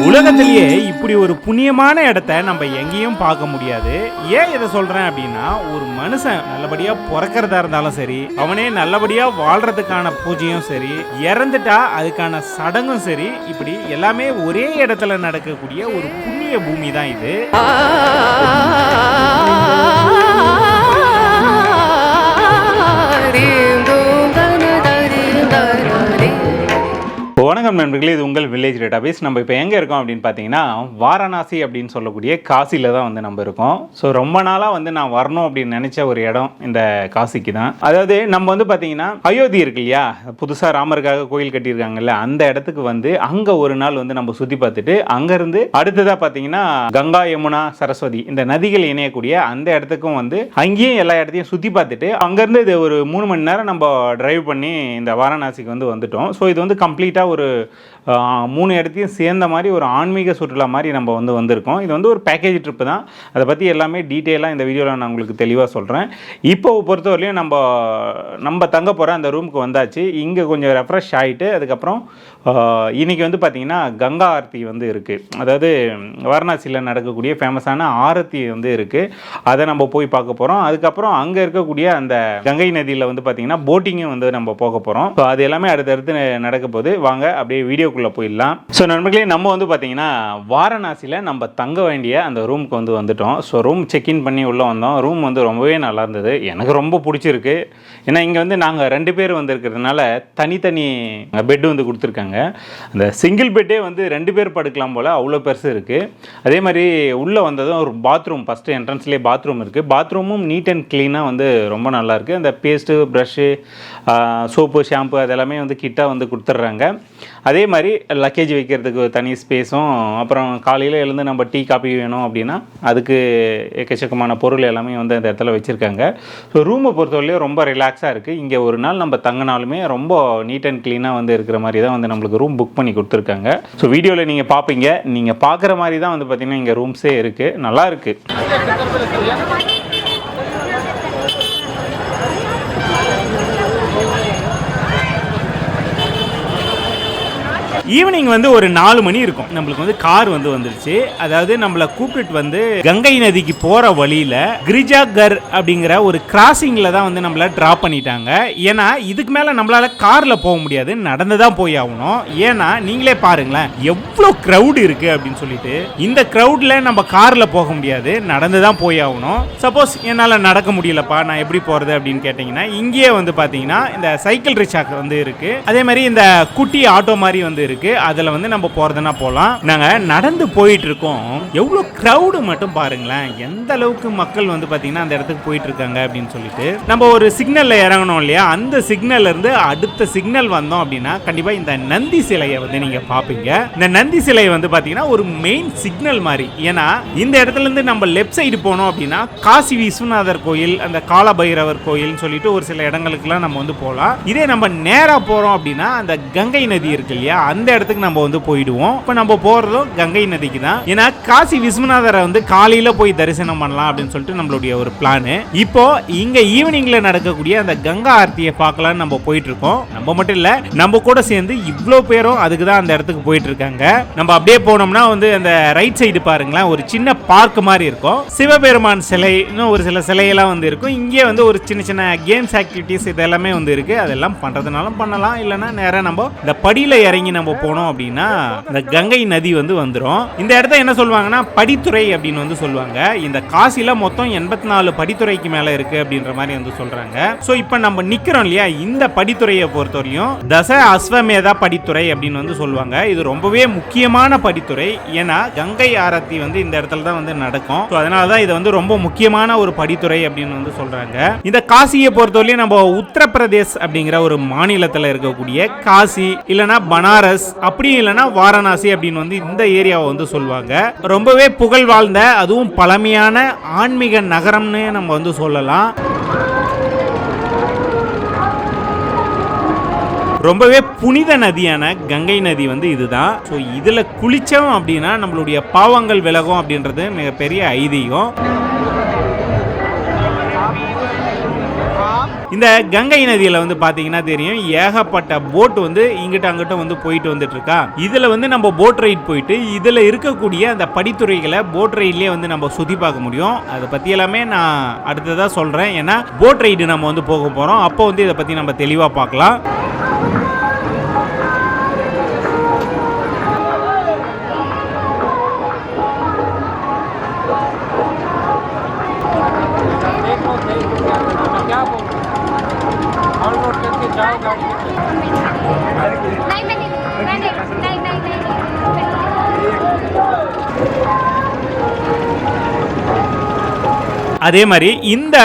உலகத்திலேயே இப்படி ஒரு புண்ணியமான இடத்த நம்ம எங்கேயும் பார்க்க முடியாது. ஏன் இதை சொல்றேன் அப்படின்னா, ஒரு மனுஷன் நல்லபடியா பிறக்கிறதா இருந்தாலும் சரி, அவனே நல்லபடியா வாழ்றதுக்கான பூஜையும் சரி, இறந்துட்டா அதுக்கான சடங்கும் சரி, இப்படி எல்லாமே ஒரே இடத்துல நடக்கக்கூடிய ஒரு புண்ணிய பூமி தான் இது. வணக்கம் நண்பர்களே, இது உங்கள் வில்லேஜ் டேட்டாபேஸ். நம்ம இப்போ எங்கே இருக்கோம் அப்படின்னு பார்த்தீங்கன்னா, வாரணாசி அப்படின்னு சொல்லக்கூடிய காசியில் தான் வந்து நம்ம இருக்கோம். ஸோ ரொம்ப நாளாக வந்து நான் வரணும் அப்படின்னு நினச்ச ஒரு இடம் இந்த காசிக்கு தான். அதாவது நம்ம வந்து பார்த்தீங்கன்னா, அயோத்தி இருக்கு இல்லையா, புதுசாக ராமருக்காக கோயில் கட்டியிருக்காங்கல்ல, அந்த இடத்துக்கு வந்து அங்கே ஒரு நாள் வந்து நம்ம சுற்றி பார்த்துட்டு, அங்கேருந்து அடுத்ததாக பார்த்தீங்கன்னா கங்கா, யமுனா, சரஸ்வதி இந்த நதிகள் இணையக்கூடிய அந்த இடத்துக்கும் வந்து அங்கேயும் எல்லா இடத்தையும் சுற்றி பார்த்துட்டு, அங்கேருந்து இது ஒரு 3 மணி நேரம் நம்ம டிரைவ் பண்ணி இந்த வாரணாசிக்கு வந்து வந்துட்டோம். ஸோ இது வந்து கம்ப்ளீட்டாக ஒரு 3 இடத்தையும் சேர்ந்த மாதிரி ஒரு ஆன்மீக சுற்றுலா மாதிரி நம்ம வந்து வந்திருக்கோம். இது வந்து ஒரு பேக்கேஜ் ட்ரிப்பு தான். அதை பற்றி எல்லாமே டீட்டெயிலாக இந்த வீடியோவில் நான் உங்களுக்கு தெளிவாக சொல்கிறேன். இப்போ பொறுத்தவரையிலையும் நம்ம தங்க போகிற அந்த ரூமுக்கு வந்தாச்சு. இங்கே கொஞ்சம் ரெஃப்ரெஷ் ஆகிட்டு அதுக்கப்புறம் இன்றைக்கி வந்து பார்த்திங்கன்னா கங்கா ஆரத்தி வந்து இருக்குது. அதாவது வாரணாசியில் நடக்கக்கூடிய ஃபேமஸான ஆரத்தி வந்து இருக்குது. அதை நம்ம போய் பார்க்க போகிறோம். அதுக்கப்புறம் அங்கே இருக்கக்கூடிய அந்த கங்கை நதியில் வந்து பார்த்திங்கன்னா போட்டிங்கும் வந்து நம்ம போக போகிறோம். ஸோ அது எல்லாமே அடுத்தடுத்து நடக்க போகுது. வாங்க அப்படியே வீடியோக்குள்ளே போயிடலாம். ஸோ நண்பர்களே, நம்ம வந்து பார்த்தீங்கன்னா வாரணாசியில் நம்ம தங்க வேண்டிய அந்த ரூமுக்கு வந்து வந்துட்டோம். ஸோ ரூம் செக்இன் பண்ணி உள்ளே வந்தோம். ரூம் வந்து ரொம்பவே நல்லா இருந்தது. எனக்கு ரொம்ப பிடிச்சிருக்கு. ஏன்னா இங்கே வந்து நாங்கள் 2 பேர் வந்திருக்கிறதுனால தனித்தனி பெட்டு வந்து கொடுத்துருக்காங்க. அந்த சிங்கிள் பெட்டே வந்து 2 பேர் படுக்கலாம் போல், அவ்வளோ பெருசு இருக்குது. அதே மாதிரி உள்ளே வந்ததும் ஒரு பாத்ரூம், ஃபஸ்ட்டு என்ட்ரன்ஸ்லேயே பாத்ரூம் இருக்குது. பாத்ரூமும் நீட் அண்ட் க்ளீனாக வந்து ரொம்ப நல்லாயிருக்கு. அந்த பேஸ்ட்டு, ப்ரஷ்ஷு, சோப்பு, ஷாம்பு அதெல்லாமே வந்து கிட்டாக வந்து கொடுத்துட்றாங்க. அதே மாதிரி லக்கேஜ் வைக்கிறதுக்கு தனி ஸ்பேஸும், அப்புறம் காலையில் எழுந்து நம்ம டீ காபி வேணும் அப்படின்னா அதுக்கு எக்கச்சக்கமான பொருள் எல்லாமே வந்து அந்த இடத்துல வச்சுருக்காங்க. ஸோ ரூமை பொறுத்தவரையிலையும் ரொம்ப ரிலாக்ஸாக இருக்குது. இங்கே ஒரு நாள் நம்ம தங்கினாலுமே ரொம்ப நீட் அண்ட் க்ளீனாக வந்து இருக்கிற மாதிரி தான் வந்து நம்மளுக்கு ரூம் புக் பண்ணி கொடுத்துருக்காங்க. ஸோ வீடியோவில் நீங்கள் பார்ப்பீங்க. நீங்கள் பார்க்குற மாதிரி தான் வந்து பார்த்திங்கன்னா இங்கே ரூம்ஸே இருக்குது. நல்லா இருக்குது. ஈவினிங் வந்து ஒரு 4 மணி இருக்கும். நம்மளுக்கு வந்து கார் வந்து வந்துருச்சு. அதாவது நம்மளை கூப்பிட்டு வந்து கங்கை நதிக்கு போகிற வழியில் கிரிஜாகர் அப்படிங்கிற ஒரு கிராசிங்கில் தான் வந்து நம்மளை ட்ராப் பண்ணிட்டாங்க. ஏன்னா இதுக்கு மேலே நம்மளால் காரில் போக முடியாது, நடந்து தான் போய் ஆகணும். ஏன்னா நீங்களே பாருங்களேன் எவ்வளோ க்ரௌடு இருக்குது அப்படின்னு சொல்லிட்டு. இந்த க்ரௌடில் நம்ம காரில் போக முடியாது, நடந்து தான் போய் ஆகணும். சப்போஸ் என்னால் நடக்க முடியலப்பா, நான் எப்படி போகிறது அப்படின்னு கேட்டிங்கன்னா, இங்கேயே வந்து பார்த்தீங்கன்னா இந்த சைக்கிள் ரிக்ஷாக்கு வந்து இருக்குது. அதே மாதிரி இந்த குட்டி ஆட்டோ மாதிரி வந்து இருக்குது. அதில் வந்து நம்ம போறதுனா போகலாம். நாங்கள் நடந்து போயிட்டு இருக்கோம். எவ்வளோ க்ரௌடு மட்டும் பாருங்களேன். எந்த அளவுக்கு மக்கள் வந்து பார்த்தீங்கன்னா அந்த இடத்துக்கு போயிட்டு இருக்காங்க அப்படின்னு சொல்லிட்டு. நம்ம ஒரு சிக்னல்ல இறங்கணும் இல்லையா, அந்த சிக்னல்ல இருந்து அடுத்த சிக்னல் வந்தோம் அப்படின்னா கண்டிப்பாக இந்த நந்தி சிலையை வந்து நீங்கள் பார்ப்பீங்க. இந்த நந்தி சிலை வந்து பார்த்தீங்கன்னா ஒரு மெயின் சிக்னல் மாதிரி. ஏன்னா இந்த இடத்துல இருந்து நம்ம லெஃப்ட் சைடு போனோம் அப்படின்னா காசி விஸ்வநாதர் கோயில், அந்த காலபைரவர் கோயில்னு சொல்லிட்டு ஒரு சில இடங்களுக்குலாம் நம்ம வந்து போகலாம். இதே நம்ம நேராக போகிறோம் அப்படின்னா அந்த கங்கை நதி இருக்கு இல்லையா, அந்த இடத்துக்கு நம்ம வந்து போயிடுவோம். இப்போ நம்ம போறதும் கங்கை நதிக்கு தான். ஏன்னா காசி விஸ்வநாதரை வந்து காலையில போய் தரிசனம் பண்ணலாம் அப்படின்னு சொல்லிட்டு நம்மளுடைய ஒரு பிளான். இப்போ இங்க ஈவினிங்ல நடக்கக்கூடிய அந்த கங்கா ஆர்த்தியை பார்க்கலாம்னு நம்ம போயிட்டு இருக்கோம். நம்ம மட்டும் இல்ல, நம்ம கூட சேர்ந்து இவ்வளோ பேரும் அதுக்கு தான் அந்த இடத்துக்கு போயிட்டு இருக்காங்க. நம்ம அப்படியே போனோம்னா வந்து அந்த ரைட் சைடு பாருங்களேன், ஒரு சின்ன பார்க் மாதிரி இருக்கும். சிவபெருமான் சிலை, இன்னும் ஒரு சில சிலையெல்லாம் வந்து இருக்கும். இங்கே வந்து ஒரு சின்ன சின்ன கேம்ஸ் ஆக்டிவிட்டிஸ் இதெல்லாமே வந்து இருக்கு. அதெல்லாம் பண்றதுனாலும் பண்ணலாம், இல்லைன்னா நேராக நம்ம இந்த படியில இறங்கி நம்ம போனோம் அப்படின்னா இந்த கங்கை நதி வந்து வந்துடும். இந்த இடத்த என்ன சொல்லுவாங்கன்னா படித்துறை அப்படின்னு வந்து சொல்லுவாங்க. இந்த காசில மொத்தம் 84 படித்துறைக்கு மேல இருக்கு அப்படின்ற மாதிரி வந்து சொல்றாங்க. சோ இப்போ நம்ம நிக்கிறோம் இல்லையா, இந்த படித்துறையை பொறுத்தவரையும் தச அஸ்வமேதா படித்துறை அப்படின்னு வந்து சொல்லுவாங்க. இது ரொம்பவே முக்கியமான படித்துறை. ஏன்னா கங்கை ஆரத்தி வந்து இந்த இடத்துல தான் வந்து நடக்கும். அதனாலதான் இது வந்து ரொம்ப முக்கியமான ஒரு படித்துறை அப்படின்னு வந்து சொல்றாங்க. இந்த காசியை பொறுத்தவரையும் நம்ம உத்தரப்பிரதேஷ் அப்படிங்கிற ஒரு மாநிலத்தில் இருக்கக்கூடிய காசி இல்லைன்னா பனாரஸ், அப்படி இல்லைன்னா வாரணாசி அப்படின்னு வந்து இந்த ஏரியாவை வந்து சொல்லுவாங்க. ரொம்பவே புகழ் வாழ்ந்த, அதுவும் பழமையான ஆன்மீக நகரம்னு நம்ம வந்து சொல்லலாம். ரொம்பவே புனித நதியான கங்கை நதி வந்து இதுதான். ஸோ இதில் குளித்தோம் அப்படின்னா நம்மளுடைய பாவங்கள் விலகும் அப்படின்றது மிகப்பெரிய ஐதீகம். இந்த கங்கை நதியில வந்து பாத்தீங்கன்னா தெரியும் ஏகப்பட்ட போட் வந்து இங்கிட்ட அங்கிட்ட வந்து போயிட்டு வந்துட்டு இருக்கா. இதுல வந்து நம்ம போட் ரைட் போயிட்டு இதுல இருக்கக்கூடிய அந்த படித்துறைகளை போட் ரைட்லயே வந்து நம்ம சுத்தி பார்க்க முடியும். அதை பத்தி எல்லாமே நான் அடுத்ததா சொல்றேன். ஏன்னா போட் ரைடு நம்ம வந்து போக போறோம். அப்போ வந்து இதை பத்தி நம்ம தெளிவா பார்க்கலாம். அதே மாதிரி இந்த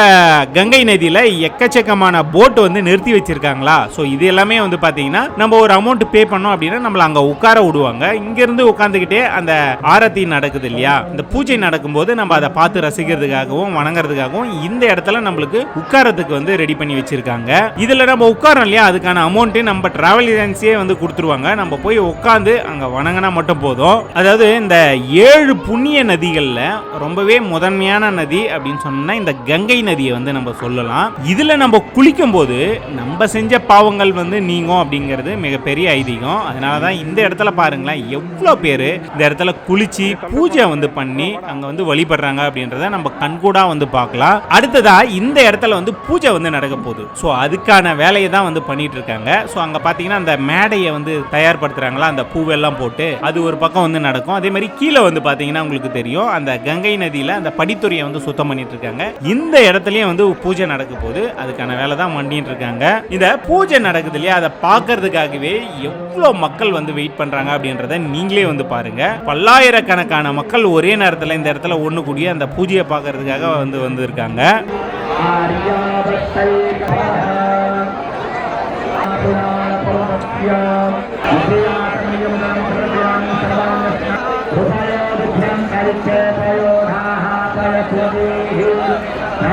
கங்கை நதியில எக்கச்சக்கமான போட் வந்து நிறுத்தி வச்சிருக்காங்களா. ஸோ இது எல்லாமே வந்து பாத்தீங்கன்னா நம்ம ஒரு அமௌண்ட் பே பண்ணோம் அப்படின்னா நம்மள அங்க உட்கார விடுவாங்க. இங்க இருந்து உட்காந்துக்கிட்டே அந்த ஆரத்தி நடக்குது இல்லையா, இந்த பூஜை நடக்கும்போது நம்ம அதை பார்த்து ரசிக்கிறதுக்காகவும் வணங்குறதுக்காகவும் இந்த இடத்துல நம்மளுக்கு உட்காரத்துக்கு வந்து ரெடி பண்ணி வச்சிருக்காங்க. இதுல நம்ம உட்காரோம் இல்லையா, அதுக்கான அமௌண்ட் நம்ம டிராவல் ஏஜென்சியே வந்து கொடுத்துருவாங்க. நம்ம போய் உட்காந்து அங்க வணங்கினா மட்டும் போதும். அதாவது இந்த 7 புண்ணிய நதிகள்ல ரொம்பவே முதன்மையான நதி அப்படின்னு சொன்னா இந்த கங்கை நதியை வந்து நம்ம சொல்லலாம். இதுல நம்ம குளிக்கும் போது நம்ம செஞ்ச பாவங்கள் வந்து நீங்கும் அப்படிங்கிறது மிகப்பெரிய ஐதீகம். அதனாலதான் இந்த இடத்துல பாருங்களேன் எவ்வளவு பேரு இந்த இடத்துல குளிச்சு பூஜை வந்து பண்ணி அங்க வந்து வழிபடுறாங்க அப்படின்றத நம்ம கண்கூடா வந்து பார்க்கலாம். அடுத்ததா இந்த இடத்துல வந்து பூஜை வந்து நடக்க போகுது. ஸோ அதுக்கான வேலையை தான் வந்து பண்ணிட்டு இருக்காங்க. ஸோ அங்க பாத்தீங்கன்னா அந்த மேடையை வந்து தயார்படுத்துறாங்களா, அந்த பூவெல்லாம் போட்டு அது ஒரு பக்கம் வந்து நடக்கும். அதே மாதிரி கீழே வந்து பாத்தீங்கன்னா உங்களுக்கு தெரியும் அந்த கங்கை நதியில அந்த படித்துறையை வந்து சுத்தம் பண்ணிட்டு இருக்காங்க. இந்த இடத்துலயும் வந்து பூஜை நடக்க போது அதுக்கான வேலை தான் பண்ணிட்டு இருக்காங்க. இந்த பூஜை நடக்குது இல்லையா, அதை பார்க்கறதுக்காகவே எவ்வளவு மக்கள் வந்து வெயிட் பண்றாங்க அப்படின்றத நீங்களே வந்து பாருங்க. பல்லாயிரக்கணக்கான மக்கள் ஒரே நேரத்தில் இந்த இடத்துல ஒண்ணு கூடிய அந்த பூஜையை பார்க்கறதுக்காக வந்து இருக்காங்க.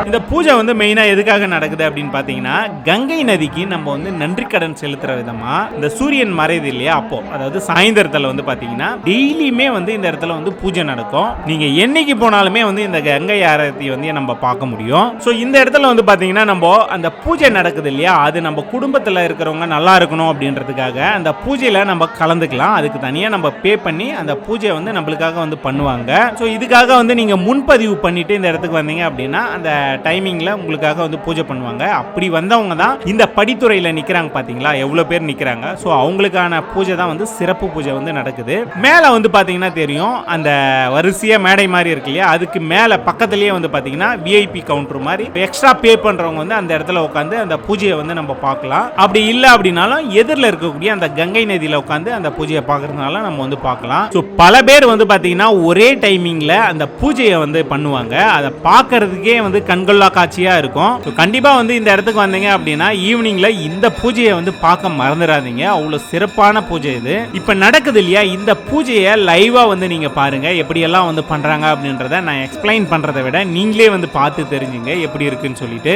இந்த பூஜை வந்து மெயினா எதுக்காக நடக்குது அப்படின்னு பாத்தீங்கன்னா கங்கை நதிக்கு நம்ம வந்து நன்றி கடன் செலுத்துற விதமா இந்த சூரியன் மறையுது இல்லையா, அப்போ அதாவது சாயந்தரத்துல வந்து பாத்தீங்கன்னா டெய்லியுமே வந்து இந்த இடத்துல வந்து பூஜை நடக்கும். நீங்க என்னைக்கு போனாலுமே வந்து இந்த கங்கை ஆரத்தி வந்து நம்ம பார்க்க முடியும். ஸோ இந்த இடத்துல வந்து பாத்தீங்கன்னா நம்ம அந்த பூஜை நடக்குது இல்லையா, அது நம்ம குடும்பத்துல இருக்கிறவங்க நல்லா இருக்கணும் அப்படின்றதுக்காக அந்த பூஜையில நம்ம கலந்துக்கலாம். அதுக்கு தனியா நம்ம பே பண்ணி அந்த பூஜை வந்து நம்மளுக்காக வந்து பண்ணுவாங்க. ஸோ இதுக்காக வந்து நீங்க முன்பதிவு பண்ணிட்டு இந்த இடத்துக்கு வந்தீங்க அப்படின்னா அந்த டைமிங்ல உங்களுக்காக வந்து பூஜை பண்ணுவாங்க. அப்படி வந்தவங்க தான் இந்த படித்துறையில நிக்கிறாங்க பாத்தீங்களா, எவ்வளவு பேர் நிக்கிறாங்க. சோ அவங்களுக்கான பூஜை தான் வந்து சிறப்பு பூஜை வந்து நடக்குது. மேல வந்து பாத்தீங்கன்னா தெரியும் அந்த வரிசையா மேடை மாதிரி இருக்கு இல்லையா, அதுக்கு மேல பக்கத்துலயே வந்து பாத்தீங்கன்னா விஐபி கவுண்டர் மாதிரி எக்ஸ்ட்ரா பே பண்றவங்க வந்து அந்த இடத்துல உட்காந்து அந்த பூஜையை வந்து நம்ம பார்க்கலாம். அப்படி இல்ல அப்படின்னாலும் எதிரில் இருக்கக்கூடிய அந்த கங்கை நதியில உட்காந்து அந்த பூஜையை பார்க்கறதுனால நம்ம வந்து பார்க்கலாம். ஸோ பல பேர் வந்து பாத்தீங்கன்னா ஒரே டைமிங்ல அந்த பூஜையை வந்து பண்ணுவாங்க. அதை பார்க்கறதுக்கே வந்து கண்கொள்ளா காட்சியா இருக்கும். கண்டிப்பா வந்து இந்த இடத்துக்கு வந்தீங்க அப்படின்னா ஈவினிங்ல இந்த பூஜையை வந்து பார்க்க மறந்துடாதீங்க. அவ்வளவு சிறப்பான பூஜை இது. இப்ப நடக்குது இல்லையா, இந்த பூஜையை லைவா வந்து நீங்க பாருங்க எப்படி எல்லாம் வந்து பண்றாங்க அப்படின்றத நான் எக்ஸ்பிளைன் பண்றதை விட நீங்களே வந்து பார்த்து தெரிஞ்சுங்க எப்படி இருக்குன்னு சொல்லிட்டு.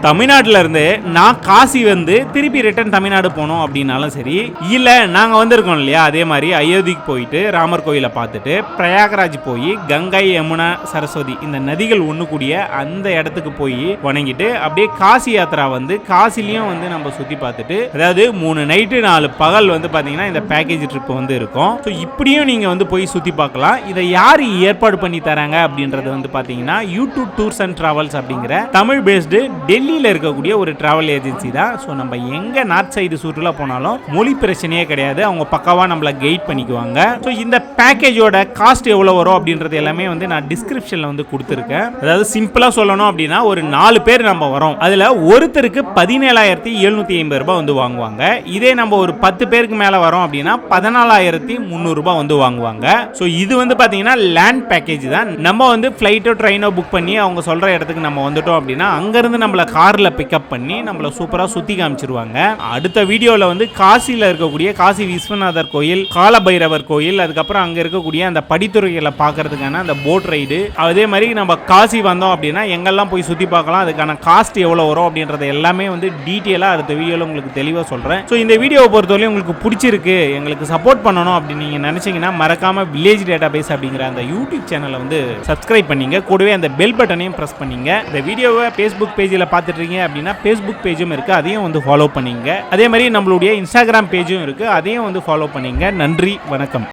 தமிழ்நாட்டுல இருந்து நான் காசி வந்து திருப்பி ரிட்டர்ன் தமிழ்நாடு போனோம் அப்படின்னாலும் சரி, இல்ல நாங்க வந்திருக்கோம் இல்லையா, அதே மாதிரி அயோத்திக்கு போயிட்டு ராமர் கோயிலை பார்த்துட்டு பிரயாகராஜ் போய் கங்கை யமுனா சரஸ்வதி இந்த நதிகள் ஒண்ணு கூடிய அந்த இடத்துக்கு போய் வணங்கிட்டு அப்படியே காசி யாத்திரா வந்து காசிலையும் வந்து நம்ம சுத்தி பார்த்துட்டு, அதாவது 3 நைட்டு 4 பகல் வந்து பாத்தீங்கன்னா இந்த பேக்கேஜ் ட்ரிப் வந்து இருக்கும். ஸோ இப்படியும் நீங்க வந்து போய் சுத்தி பார்க்கலாம். இதை யாரு ஏற்பாடு பண்ணி தராங்க அப்படின்றது வந்து பாத்தீங்கன்னா யூடியூப் டூர்ஸ் அண்ட் டிராவல்ஸ் அப்படிங்கிற தமிழ் பேஸ்டு டெல்லியில இருக்கக்கூடிய ஒரு டிராவல் ஏஜென்சி தான். ஸோ நம்ம எங்க நார்த் சைடு சுற்றுலா போனாலும் மொழி பிரச்சனையே கிடையாது, அவங்க பக்காவா நம்மள கைட் பண்ணிக்குவாங்க. ஸோ இந்த பேக்கேஜோட காஸ்ட் எவ்வளவு வரும் அப்படின்றது எல்லாமே வந்து நான் டிஸ்கிரிப்ஷன்ல வந்து கொடுத்துருக்கேன். அதாவது சிம்பிளா சொல்லணும் அப்படின்னா ஒரு 4 பேர் நம்ம வரோம், அதுல ஒருத்தருக்கு 17,750 ரூபாய் வந்து வாங்குவாங்க. இதே நம்ம ஒரு 10 பேருக்கு மேல வரோம் அப்படின்னா 14,300 ரூபாய் வந்து வாங்குவாங்க. ஸோ இது வந்து பாத்தீங்கன்னா லேண்ட் பேக்கேஜ் தான். நம்ம வந்து ஃபிளைட்டோ ட்ரெயினோ புக் பண்ணி அவங்க சொல்ற இடத்துக்கு நம்ம வந்துட்டோம் அப்படின்னா அங்கிருந்து நம்மள கார்ல பிக்கப் பண்ணி நம்மள சூப்பரா சுத்தி காமிச்சிருவாங்க. அடுத்த வீடியோல வந்து காசியில இருக்கக்கூடிய காசி விஸ்வநாதர் கோயில், காலபைரவர் கோயில், அதுக்கப்புறம் அங்க இருக்கக்கூடிய அந்த படித்துறைகளை பார்க்கறதுக்கான அந்த போட் ரைடு, அதே மாதிரி நம்ம காசி வந்தோம் அப்படின்னா எங்கெல்லாம் போய் சுத்தி பார்க்கலாம், அதுக்கான காஸ்ட் எவ்வளவு வரும் அப்படின்றது எல்லாமே வந்து டீட்டெயிலா அடுத்த வீடியோல உங்களுக்கு தெளிவா சொல்றேன். ஸோ இந்த வீடியோவை பொறுத்தவரை உங்களுக்கு பிடிச்சிருக்கு, எங்களுக்கு சப்போர்ட் பண்ணணும் அப்படின்னு நீங்க நினைச்சீங்கன்னா மறக்காம வில்லேஜ் டேட்டாபேஸ் அப்படிங்கிற அந்த யூடியூப் சேனலை வந்து சப்ஸ்கிரைப் பண்ணீங்க, கூடவே அந்த பெல் பட்டனையும் பிரஸ் பண்ணீங்க. இந்த வீடியோவை ஃபேஸ்புக் பேஜில் பார்த்துட்டு இருக்கீங்க அப்படின்னா ஃபேஸ்புக் பேஜும் இருக்கு, அதையும் வந்து ஃபாலோ பண்ணீங்க. அதே மாதிரி நம்மளுடைய இன்ஸ்டாகிராம் பேஜும் இருக்கு, அதையும் வந்து ஃபாலோ பண்ணீங்க. நன்றி, வணக்கம்.